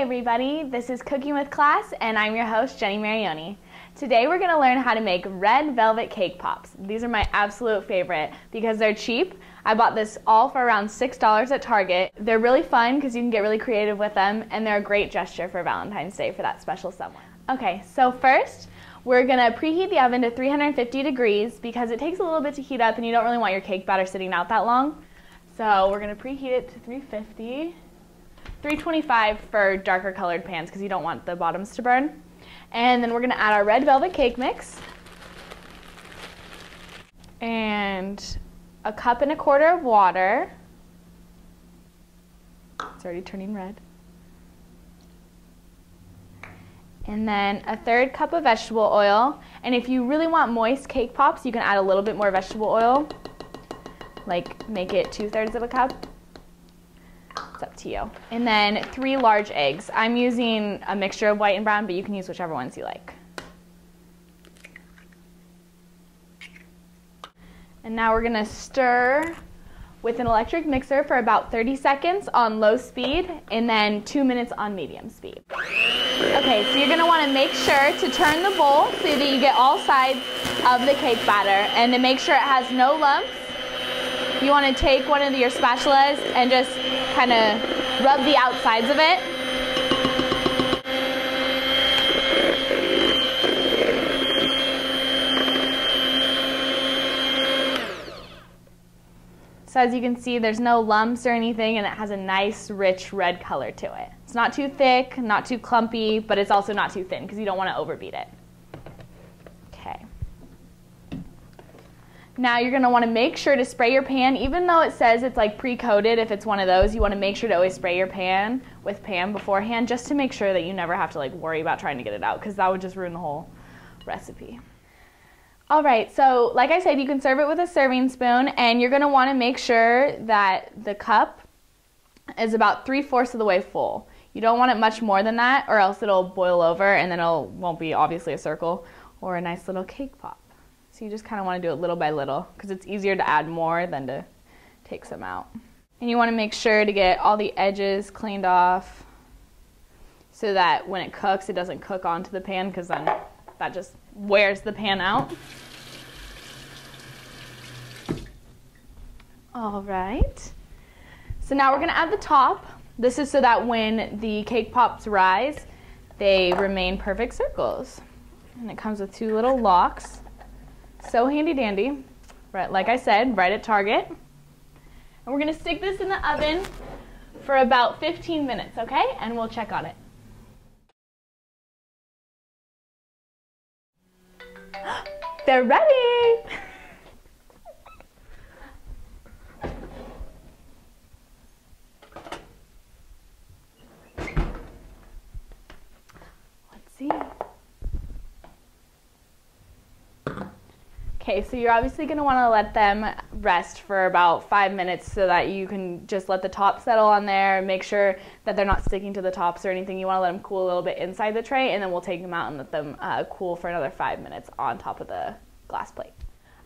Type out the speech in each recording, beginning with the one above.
everybody, this is Cooking with Class and I'm your host Jenny Marioni. Today we're going to learn how to make red velvet cake pops. These are my absolute favorite because they're cheap. I bought this all for around $6 at Target. They're really fun because you can get really creative with them, and they're a great gesture for Valentine's Day for that special someone. Okay, so first we're going to preheat the oven to 350 degrees because it takes a little bit to heat up and you don't really want your cake batter sitting out that long. So we're going to preheat it to 350. 325 for darker colored pans because you don't want the bottoms to burn. And then we're going to add our red velvet cake mix and a cup and a quarter of water. It's already turning red. And then a third cup of vegetable oil. And if you really want moist cake pops, you can add a little bit more vegetable oil, like make it 2/3 of a cup. It's up to you. And then 3 large eggs. I'm using a mixture of white and brown, but you can use whichever ones you like. And now we're gonna stir with an electric mixer for about 30 seconds on low speed and then 2 minutes on medium speed. Okay, so you're gonna wanna make sure to turn the bowl so that you get all sides of the cake batter, and to make sure it has no lumps, you wanna take one of your spatulas and just kind of rub the outsides of it. So as you can see, there's no lumps or anything, and it has a nice, rich red color to it. It's not too thick, not too clumpy, but it's also not too thin because you don't want to overbeat it. Okay. Now you're going to want to make sure to spray your pan, even though it says it's like pre-coated. If it's one of those, you want to make sure to always spray your pan with Pam beforehand, just to make sure that you never have to like worry about trying to get it out, because that would just ruin the whole recipe. All right, so like I said, you can serve it with a serving spoon, and you're going to want to make sure that the cup is about 3/4 of the way full. You don't want it much more than that, or else it'll boil over and then it won't be obviously a circle or a nice little cake pop. So you just kind of want to do it little by little because it's easier to add more than to take some out. And you want to make sure to get all the edges cleaned off so that when it cooks, it doesn't cook onto the pan, because then that just wears the pan out. All right. So now we're going to add the top. This is so that when the cake pops rise, they remain perfect circles. And it comes with 2 little locks. So handy dandy, right, like I said, right at Target. And we're going to stick this in the oven for about 15 minutes, okay? And we'll check on it. They're ready! Let's see. Okay, so you're obviously going to want to let them rest for about 5 minutes so that you can just let the top settle on there and make sure that they're not sticking to the tops or anything. You want to let them cool a little bit inside the tray, and then we'll take them out and let them cool for another 5 minutes on top of the glass plate.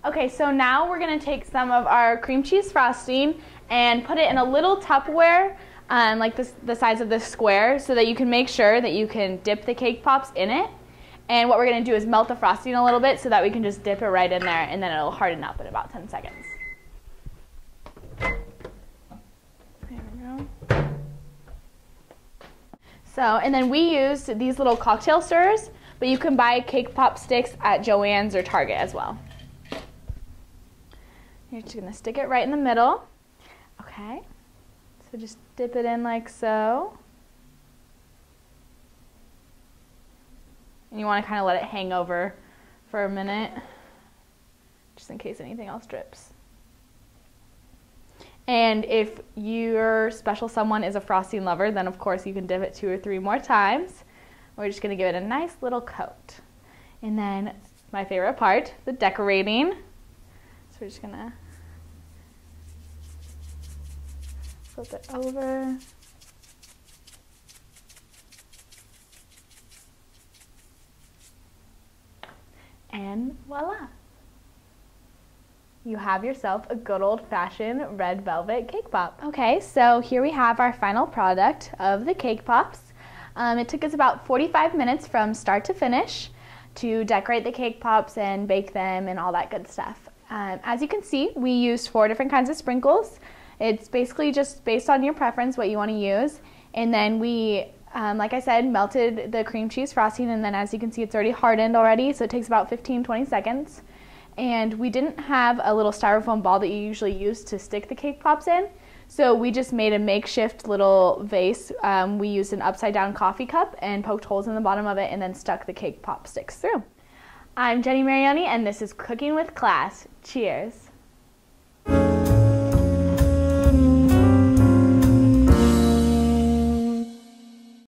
Okay, so now we're going to take some of our cream cheese frosting and put it in a little Tupperware, like the size of this square, so that you can make sure that you can dip the cake pops in it. And what we're going to do is melt the frosting a little bit so that we can just dip it right in there, and then it'll harden up in about 10 seconds. There we go. So, and then we used these little cocktail stirrers, but you can buy cake pop sticks at Joann's or Target as well. You're just going to stick it right in the middle. Okay. So just dip it in like so. And you want to kind of let it hang over for a minute, just in case anything else drips. And if your special someone is a frosting lover, then of course you can dip it 2 or 3 more times. We're just going to give it a nice little coat. And then my favorite part, the decorating. So we're just going to flip it over. And voila! You have yourself a good old-fashioned red velvet cake pop. Okay, so here we have our final product of the cake pops. It took us about 45 minutes from start to finish to decorate the cake pops and bake them and all that good stuff. As you can see, we used 4 different kinds of sprinkles. It's basically just based on your preference what you want to use. And then we, like I said, melted the cream cheese frosting, and then as you can see it's already hardened already, so it takes about 15-20 seconds. And we didn't have a little styrofoam ball that you usually use to stick the cake pops in, so we just made a makeshift little vase. We used an upside down coffee cup and poked holes in the bottom of it and then stuck the cake pop sticks through. I'm Jenny Mariani and this is Cooking with Class. Cheers!